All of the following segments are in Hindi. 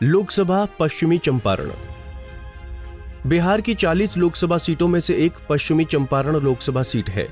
लोकसभा पश्चिमी चंपारण। बिहार की 40 लोकसभा सीटों में से एक पश्चिमी चंपारण लोकसभा सीट है।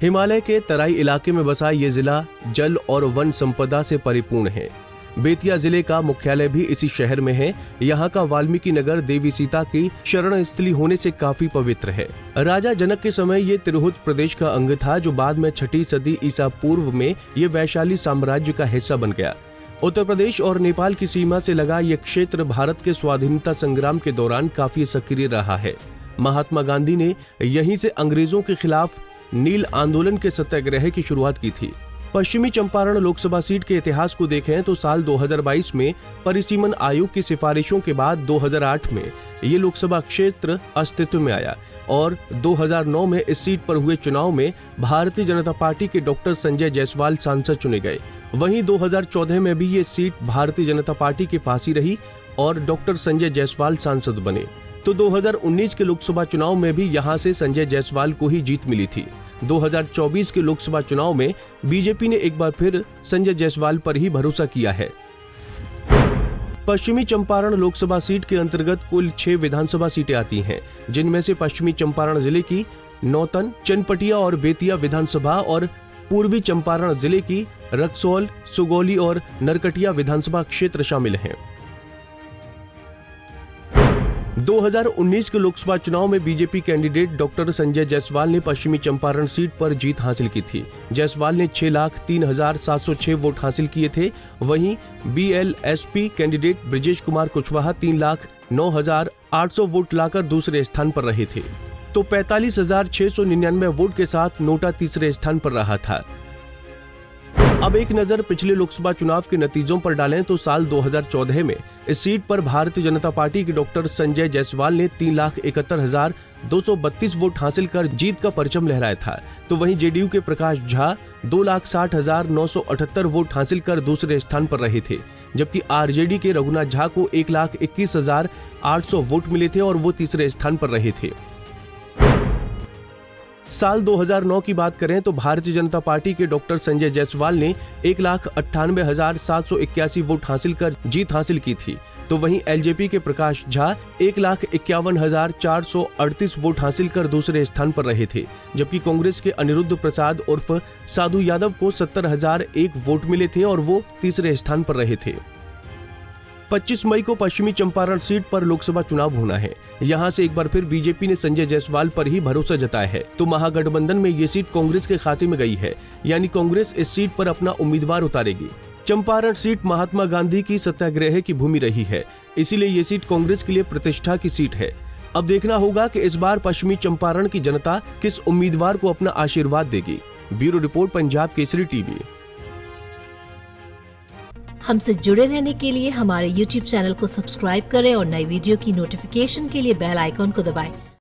हिमालय के तराई इलाके में बसा ये जिला जल और वन संपदा से परिपूर्ण है। बेतिया जिले का मुख्यालय भी इसी शहर में है। यहाँ का वाल्मीकि नगर देवी सीता की शरण स्थली होने से काफी पवित्र है। राजा जनक के समय ये तिरहुत प्रदेश का अंग था, जो बाद में 6ठी सदी ईसा पूर्व में ये वैशाली साम्राज्य का हिस्सा बन गया। उत्तर प्रदेश और नेपाल की सीमा से लगा ये क्षेत्र भारत के स्वाधीनता संग्राम के दौरान काफी सक्रिय रहा है। महात्मा गांधी ने यहीं से अंग्रेजों के खिलाफ नील आंदोलन के सत्याग्रह की शुरुआत की थी। पश्चिमी चंपारण लोकसभा सीट के इतिहास को देखें तो साल 2022 में परिसीमन आयोग की सिफारिशों के बाद 2008 में ये लोकसभा क्षेत्र अस्तित्व में आया और 2009 में इस सीट पर हुए चुनाव में भारतीय जनता पार्टी के डॉक्टर संजय जायसवाल सांसद चुने गए। वहीं 2014 में भी ये सीट भारतीय जनता पार्टी के पास ही रही और डॉक्टर संजय जायसवाल सांसद बने। तो 2019 के लोकसभा चुनाव में भी यहां से संजय जायसवाल को ही जीत मिली थी। 2024 के लोकसभा चुनाव में बीजेपी ने एक बार फिर संजय जायसवाल पर ही भरोसा किया है। पश्चिमी चंपारण लोकसभा सीट के अंतर्गत कुल 6 विधानसभा सीटें आती हैं, जिनमें से पश्चिमी चंपारण जिले की नौतन, चनपटिया और बेतिया विधानसभा और पूर्वी चंपारण जिले की रक्सौल, सुगौली और नरकटिया विधानसभा क्षेत्र शामिल हैं। 2019 के लोकसभा चुनाव में BJP candidate doctor Sanjay Jaiswal ने पश्चिमी चंपारण सीट पर जीत हासिल की थी। जायसवाल ने 6,03,706 वोट हासिल किए थे। वहीं बीएलएसपी कैंडिडेट ब्रिजेश कुमार कुशवाहा 3,09,800 वोट लाकर दूसरे स्थान पर रहे थे। तो 45,699 वोट के साथ नोटा तीसरे स्थान पर रहा था। अब एक नजर पिछले लोकसभा चुनाव के नतीजों पर डालें तो साल 2014 में इस सीट पर भारतीय जनता पार्टी के डॉक्टर संजय जायसवाल ने 3,71,232 वोट हासिल कर जीत का परचम लहराया था। तो वहीं जेडीयू के प्रकाश झा 2,60,978 वोट हासिल कर दूसरे स्थान पर रहे थे, जबकि आरजेडी के रघुनाथ झा को 1,21,800 वोट मिले थे और वो तीसरे स्थान पर रहे थे। साल 2009 की बात करें तो भारतीय जनता पार्टी के डॉक्टर संजय जायसवाल ने 1,98,781 वोट हासिल कर जीत हासिल की थी। तो वहीं एलजेपी के प्रकाश झा 1,51,438 वोट हासिल कर दूसरे स्थान पर रहे थे, जबकि कांग्रेस के अनिरुद्ध प्रसाद उर्फ साधु यादव को 70,001 वोट मिले थे और वो तीसरे स्थान पर रहे थे। 25 मई को पश्चिमी चंपारण सीट पर लोकसभा चुनाव होना है। यहां से एक बार फिर बीजेपी ने संजय जायसवाल पर ही भरोसा जताया है। तो महागठबंधन में ये सीट कांग्रेस के खाते में गई है, यानी कांग्रेस इस सीट पर अपना उम्मीदवार उतारेगी। चंपारण सीट महात्मा गांधी की सत्याग्रह की भूमि रही है, इसीलिए ये सीट कांग्रेस के लिए प्रतिष्ठा की सीट है। अब देखना होगा कि इस बार पश्चिमी चंपारण की जनता किस उम्मीदवार को अपना आशीर्वाद देगी। Bureau report, Punjab Kesari TV. हमसे जुड़े रहने के लिए हमारे YouTube चैनल को सब्सक्राइब करें और नई वीडियो की नोटिफिकेशन के लिए बेल आइकॉन को दबाएं।